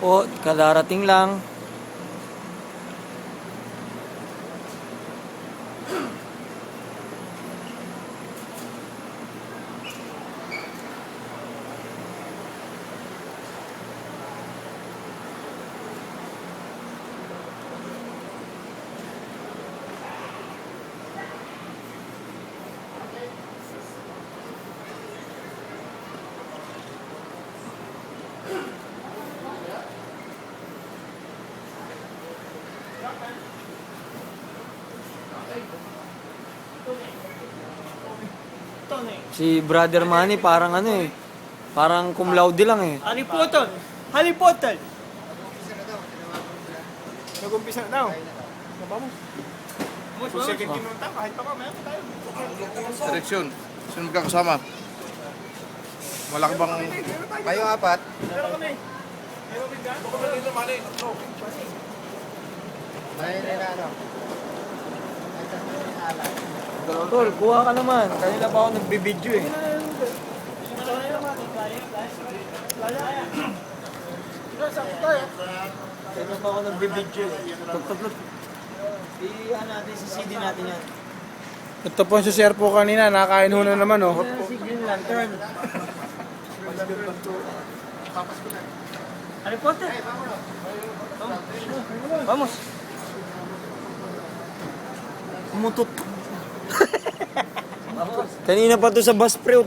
po, kadarating lang. Si Brother Manny parang ano eh. Parang cum laude lang eh. Harry Potter! Harry Potter! Nag-umpisa na daw. Vamos. Kung second team ng tao, kahit pa ka, mayroon tayo. Direksyon. Sino magkakasama? Wala ka bang... Kayo apat. Meron kami. Meron kami dyan. Ayun na ano. Tol, kuha ka naman. Kanina pa ako nagbibideo eh. Kanina pa ako nagbibideo eh. Iyan natin sa CD natin yan. Ito po si Sir po kanina, nakain ho na naman oh. Si Green Lantern. Harry Potter! Vamos. Umutot. Kanina pa to sa bus pre.